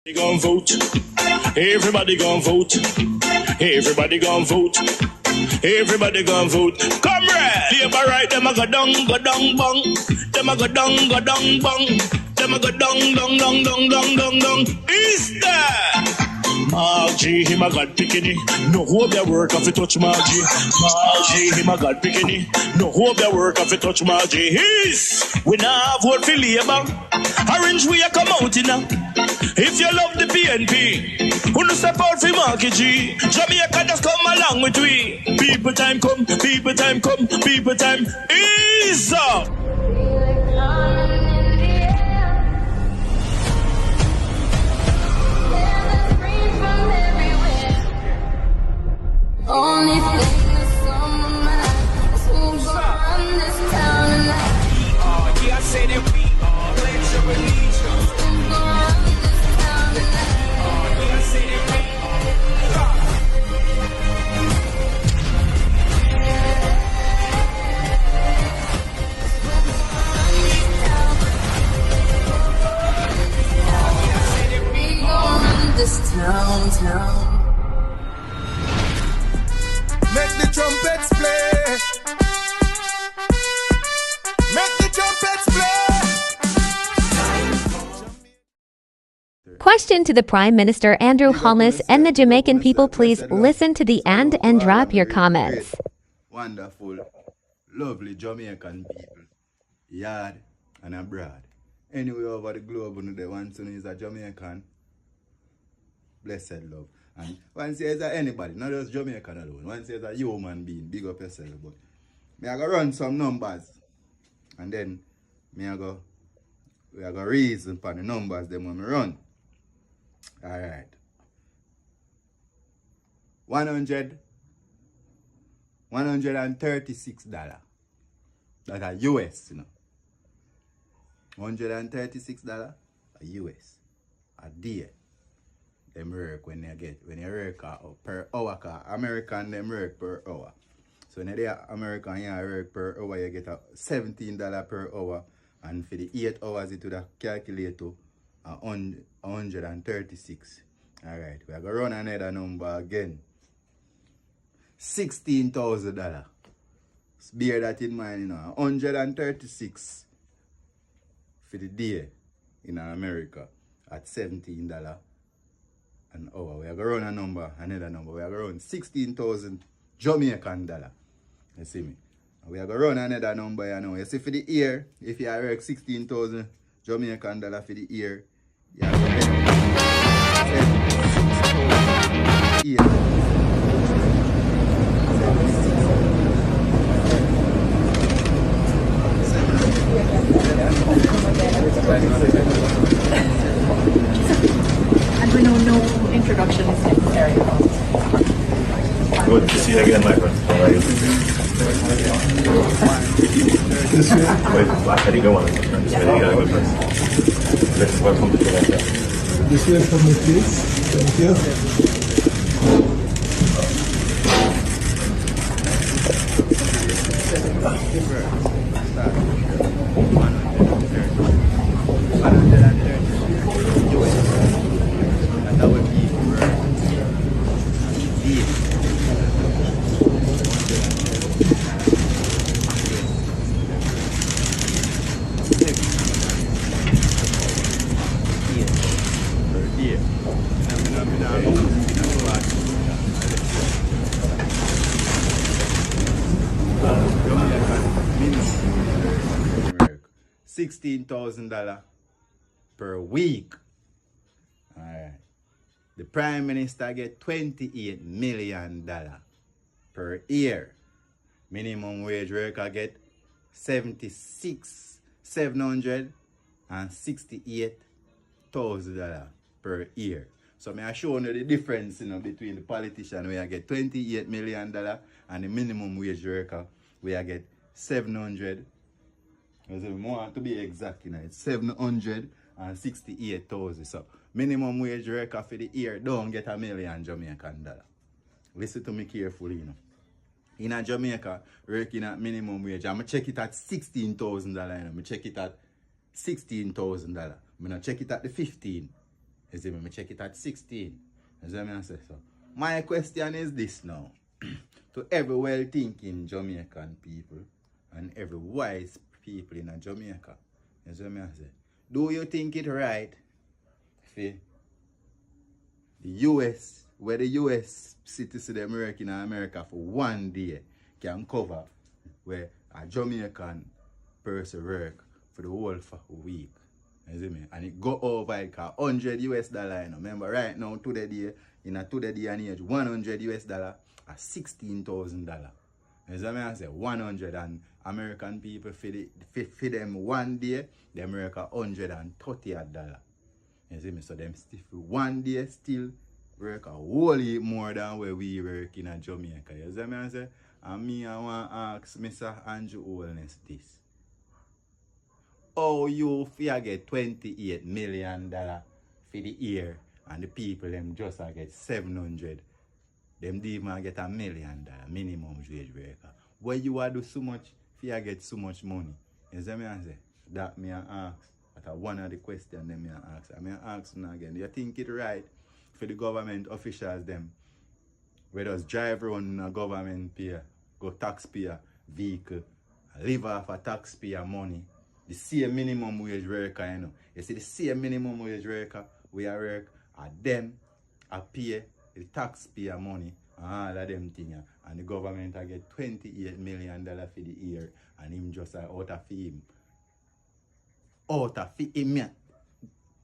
Gon' vote. Everybody gon' vote. Everybody gon' vote. Everybody gon' vote. Comrade! Labor right, them a go down, bong. Them a go down, bong. Them a go down. Is that? Margie, him a God picking. No hope their work if you touch Margie. Margie, him a God picking. No hope their work if you touch Margie. We now vote for Labour. Orange we a come out in now. If you love the PNP, who no step out for Marky G. Jamaica just come along with we. People time come, people time come, people time is up. Only thing that's on my mind is who's gonna run this town tonight. Yeah, I say that we are. Pledge your allegiance. Who's gonna run this town tonight? Yeah, I say that we We gonna run this town. Make the trumpets play. Make the trumpets play. Question to the Prime Minister Andrew Holness and the Jamaican people, please listen to the end and drop your comments. Wonderful, lovely Jamaican people, yard and abroad. Anywhere over the globe, the one son is a Jamaican. Blessed love. And one says anybody, not just Jamaican alone. One says a human being, big up yourself. But me I go run some numbers, and then we are go reason for the numbers them when we run. All right. 136 $136. That's a US, you know. $136 a US a day. Them work when you work per hour, car American them work per hour. So when they American you work per hour, you get a $17 per hour, and for the 8 hours it would have calculate to 136. Alright, we are gonna run another number again. $16,000. Bear that in mind, you know. 136 for the day in America at $17 an hour. We are going to run another number. We are going to run 16,000 Jamaican dollar. You see me? We are going to run another number, you know. You see, for the year, if you work 16,000 Jamaican dollar for the year, you are going to get 76,000. And we know no introduction is necessary. Good to see you again, my friend. How are you? This way? Wait, I think I want to. This way, you got a good friend. Let's welcome to Jamaica. This way for me, please. Thank you. $16,000 per week. Alright. The Prime Minister get $28 million per year. Minimum wage worker get $768,000 per year. So I show you the difference, you know, between the politician where I get $28 million and the minimum wage worker where I get 700. More to be exact, you know, it's 768,000. So minimum wage worker for the year don't get $1 million Jamaican dollar. Listen to me carefully, you know. In a Jamaica, working at minimum wage, I'm check it at $16,000, you know. I check it at $16,000. I'm gonna check it at the 15. You see me check it at 16. You see me I say so. My question is this now. To every well-thinking Jamaican people and every wise people in Jamaica. You see me I say. Do you think it right for the US, where the US citizen American in America for one day can cover where a Jamaican person work for the whole for a week? You see me? And it go over like $100 US. You know? Remember right now, today and age, $100 US are $16,000. You see me? I say 100 and American people for them one day, the America $130. You see me? So them still one day still work a whole heap more than where we work in Jamaica. You see me? I say, and me I want to ask Mr. Andrew Holness this. How you fear get $28 million for the year and the people them just get 700? Them even get $1 million minimum wage worker. Why you are do so much fear get so much money? You see me I say? That me I ask. That's one of the questions them me I ask. I me I ask now again. You think it right for the government officials them where does drive around a government pay, go taxpayer vehicle, live off a taxpayer money? The same minimum wage worker, you know. You see the same minimum wage worker we are work at them I pay the taxpayer money and all of them things. And the government I get $28 million for the year and him just out of him. Out of him,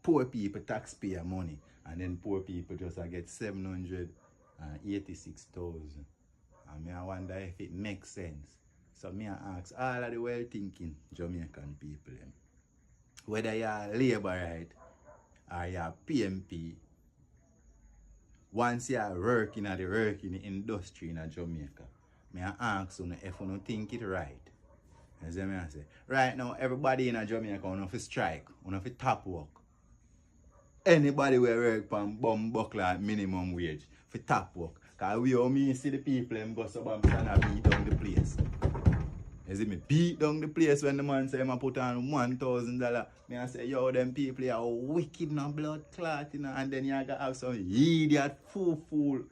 poor people taxpayer money. And then poor people just get 786,000. And I wonder if it makes sense. So me I ask all of the well-thinking Jamaican people, whether you are Labrats or you are PMP, once you are working at the industry in Jamaica, me I ask you if you don't think it right. You see me I say, right now everybody in Jamaica want to strike, want to top work. Anybody will work from bum buckler at minimum wage for top work. Because we all me see the people them go so and beat down the place. You see me beat down the place when the man say I put on $1,000. Me I say, yo, them people are wicked and blood clot, you know, and then you gotta have some idiot fool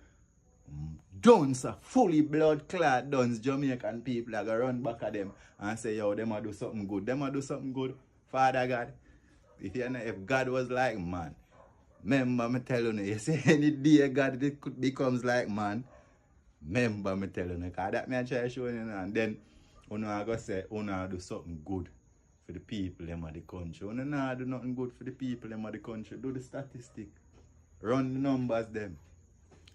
duns, fully blood clot duns Jamaican people are gonna run back at them and say, yo, them a do something good. Them a do something good, Father God. If you know, if God was like man, remember me telling you, you say any day God becomes like man, remember me telling you, because that me I try to show you, and then you are going to say, you do something good for the people of the country. You don't do nothing good for the people of the country. Do the statistic. Run the numbers them.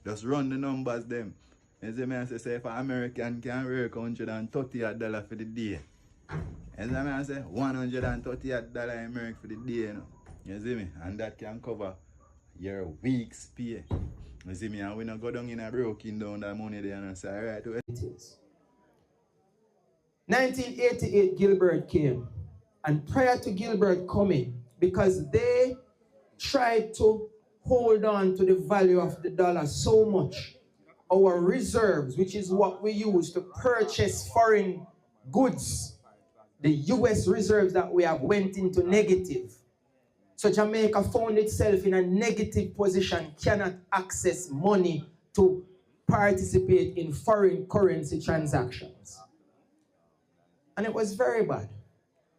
Just run the numbers them. You see me I say if an American can work $130 for the day. You see me I say $130 American for the day. You know? You see me? And that can cover your week's pay. You see me? And we don't go down in a broken down that money there and say, alright, it is. 1988 Gilbert came, and prior to Gilbert coming, because they tried to hold on to the value of the dollar so much, our reserves, which is what we use to purchase foreign goods, the US reserves that we have went into negative. So Jamaica found itself in a negative position, cannot access money to participate in foreign currency transactions. And it was very bad.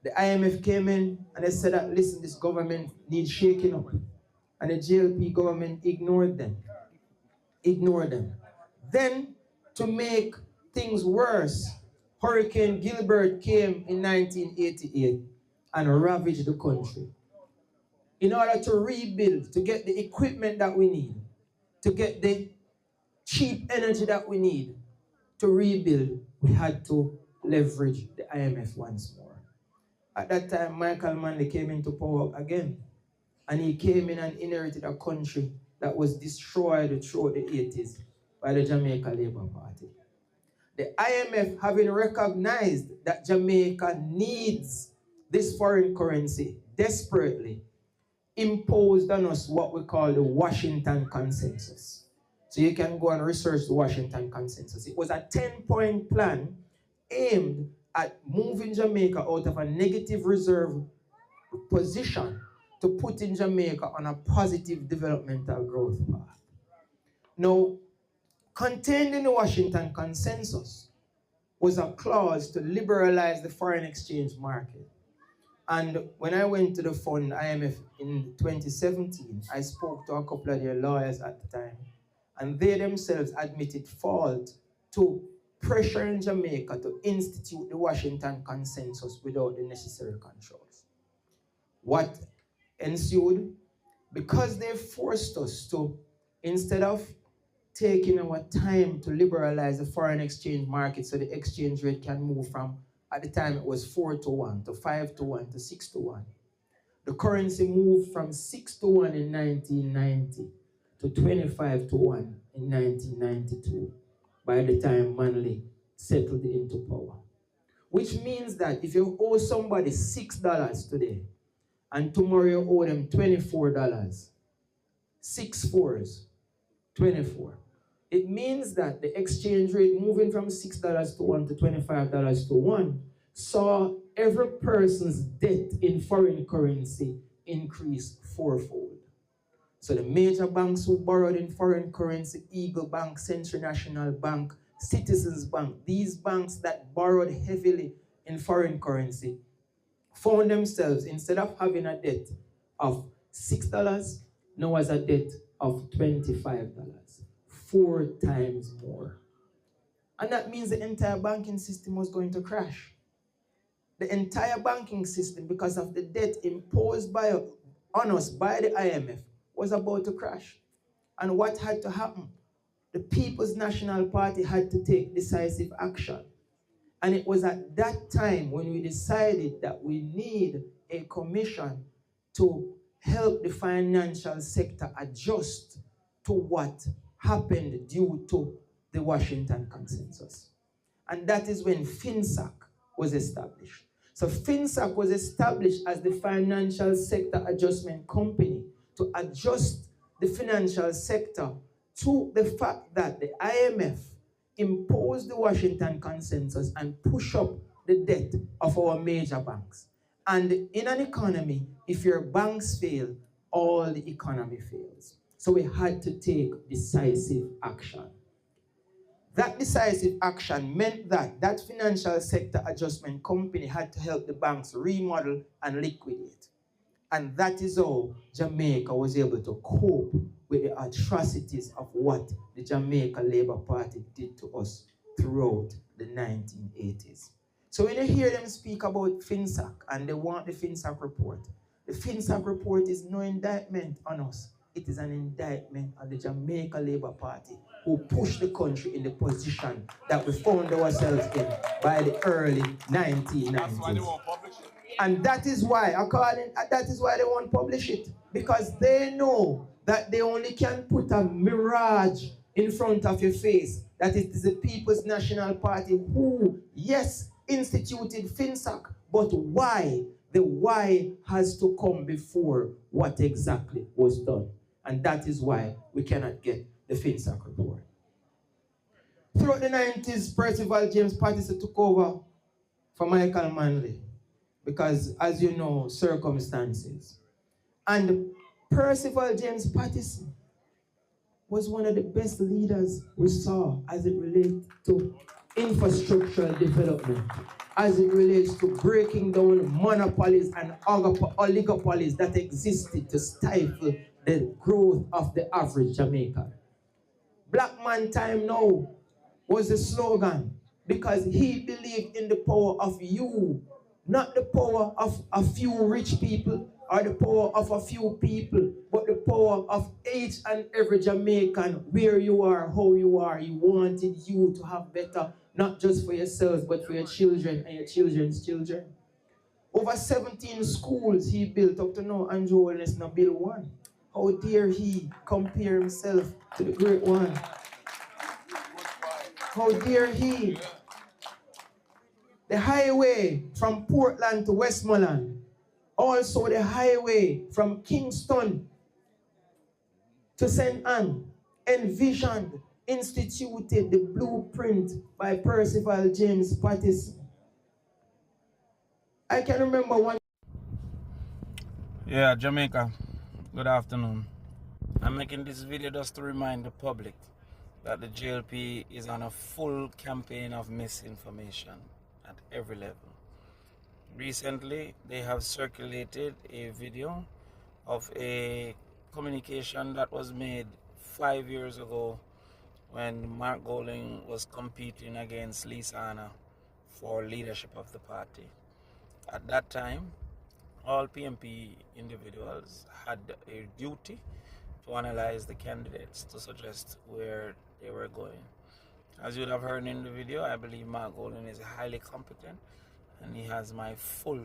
The IMF came in and they said that, listen, this government needs shaking up. And the GLP government ignored them. Ignored them. Then, to make things worse, Hurricane Gilbert came in 1988 and ravaged the country. In order to rebuild, to get the equipment that we need, to get the cheap energy that we need to rebuild, we had to leverage the IMF once more. At that time, Michael Manley came into power again. And he came in and inherited a country that was destroyed throughout the 80s by the Jamaica Labour Party. The IMF, having recognized that Jamaica needs this foreign currency desperately, imposed on us what we call the Washington Consensus. So you can go and research the Washington Consensus. It was a 10-point plan aimed at moving Jamaica out of a negative reserve position to put in Jamaica on a positive developmental growth path. Now, contained in the Washington Consensus was a clause to liberalize the foreign exchange market. And when I went to the fund, IMF, in 2017, I spoke to a couple of their lawyers at the time, and they themselves admitted fault to pressure in Jamaica to institute the Washington Consensus without the necessary controls. What ensued? Because they forced us to, instead of taking our time to liberalize the foreign exchange market so the exchange rate can move from, at the time it was 4-1 to 5-1 to 6-1. The currency moved from 6-1 in 1990 to 25-1 in 1992 by the time Manley settled into power. Which means that if you owe somebody $6 today and tomorrow you owe them $24, 6 fours, 24. It means that the exchange rate moving from $6 to 1 to $25 to 1 saw every person's debt in foreign currency increase fourfold. So the major banks who borrowed in foreign currency, Eagle Bank, Central National Bank, Citizens Bank, these banks that borrowed heavily in foreign currency, found themselves, instead of having a debt of $6, now has a debt of $25, 4 times more. And that means the entire banking system was going to crash. The entire banking system, because of the debt imposed on us by the IMF, was about to crash. And what had to happen? The People's National Party had to take decisive action. And it was at that time when we decided that we need a commission to help the financial sector adjust to what happened due to the Washington Consensus. And that is when FINSAC was established. So FINSAC was established as the Financial Sector Adjustment Company to adjust the financial sector to the fact that the IMF imposed the Washington Consensus and push up the debt of our major banks. And in an economy, if your banks fail, all the economy fails. So we had to take decisive action. That decisive action meant that that financial sector adjustment company had to help the banks remodel and liquidate. And that is how Jamaica was able to cope with the atrocities of what the Jamaica Labour Party did to us throughout the 1980s. So when you hear them speak about FINSAC and they want the FINSAC report, the FINSAC report is no indictment on us. It is an indictment on the Jamaica Labour Party who pushed the country in the position that we found ourselves in by the early 1990s. That's why they won't publish it. And that is why, they won't publish it. Because they know that they only can put a mirage in front of your face. That it is the People's National Party who, yes, instituted FINSAC, but why? The why has to come before what exactly was done. And that is why we cannot get the FINSAC report. Throughout the 90s, Percival James Pattison took over for Michael Manley because, as you know, circumstances. And Percival James Pattison was one of the best leaders we saw as it relates to infrastructural development, as it relates to breaking down monopolies and oligopolies that existed to stifle the growth of the average Jamaican. Black man time now was the slogan because he believed in the power of you, not the power of a few rich people or the power of a few people, but the power of each and every Jamaican, where you are, how you are. He wanted you to have better, not just for yourselves, but for your children and your children's children. Over 17 schools he built up to now. Andrew Wellness now build one. How dare he compare himself to the great one? How dare he? The highway from Portland to Westmoreland. Also the highway from Kingston to St. Anne. Envisioned, instituted the blueprint by Percival James Pattison. I can remember one. Yeah, Jamaica, good afternoon. I'm making this video just to remind the public that the JLP is on a full campaign of misinformation at every level. Recently, they have circulated a video of a communication that was made 5 years ago when Mark Golding was competing against Lisa Anna for leadership of the party. At that time, all PMP individuals had a duty to analyze the candidates to suggest where they were going. As you would have heard in the video, I believe Mark Golding is highly competent and he has my full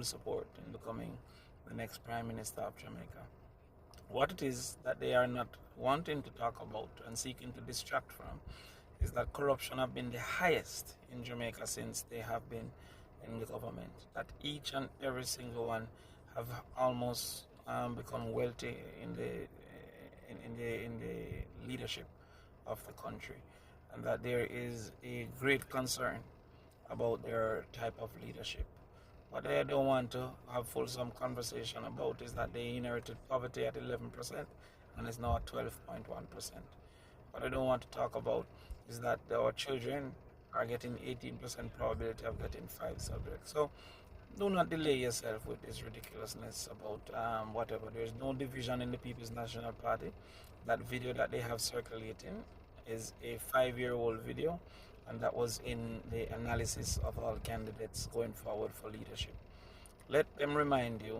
support in becoming the next Prime Minister of Jamaica. What it is that they are not wanting to talk about and seeking to distract from is that corruption have been the highest in Jamaica since they have been in the government. That each and every single one have almost become wealthy in the leadership of the country, and that there is a great concern about their type of leadership. What they don't want to have fulsome conversation about is that they inherited poverty at 11% and is now at 12.1%. What I don't want to talk about is that our children are getting 18% probability of getting 5 subjects. So do not delay yourself with this ridiculousness about whatever. There's no division in the People's National Party. That video that they have circulating is a 5-year-old video, and that was in the analysis of all candidates going forward for leadership. Let them remind you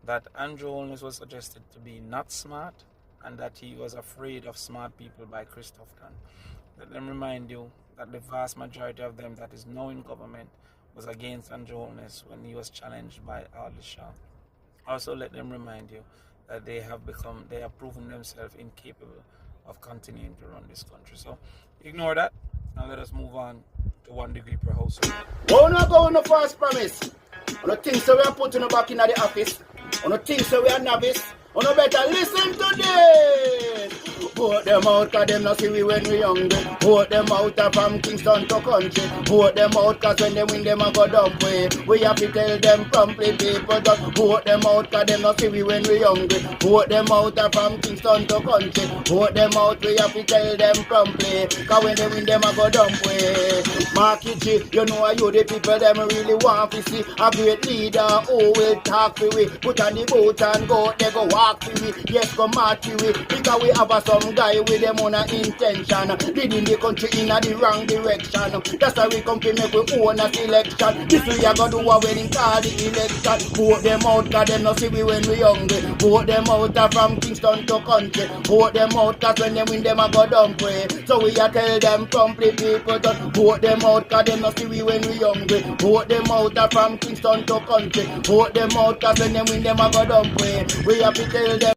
that Andrew Holness was suggested to be not smart and that he was afraid of smart people by Christopher. Let them remind you that the vast majority of them that is now in government was against Andrew Holness when he was challenged by Audley Shaw. Also, let them remind you that they have proven themselves incapable of continuing to run this country. So ignore that and let us move on to 1 degree per household. We're not going to false promise. On the things that we are putting back in the office. On the things that we are novice. On the better listen to this. Vote them out cause them not see we when we hungry. Vote them out from Kingston to country. Vote them out cause when they win them a go dump way. We have to tell them promptly people just vote them out cause them not see we when we hungry. Vote them out from Kingston to country. Vote them out, we have to tell them promptly. Cause when they win them a go dump way. Marky G, you know you the people them really want to see a great leader who will talk to we. Put on the boat and go, they go walk to we. Yes, go march to we. Because we have some guy with them on a intention, leading the country in a the wrong direction. That's why we come to make we own a selection. This we are gonna do a wedding call the election. Vote them out cause them not see we when we hungry. Vote them out from Kingston to country. Vote them out cause when they win them a go dump way. So we a tell them complete people just vote them out cause them not see we when we hungry. Vote them out from Kingston to country. Vote them out cause when they win them a go dump way. We have to tell them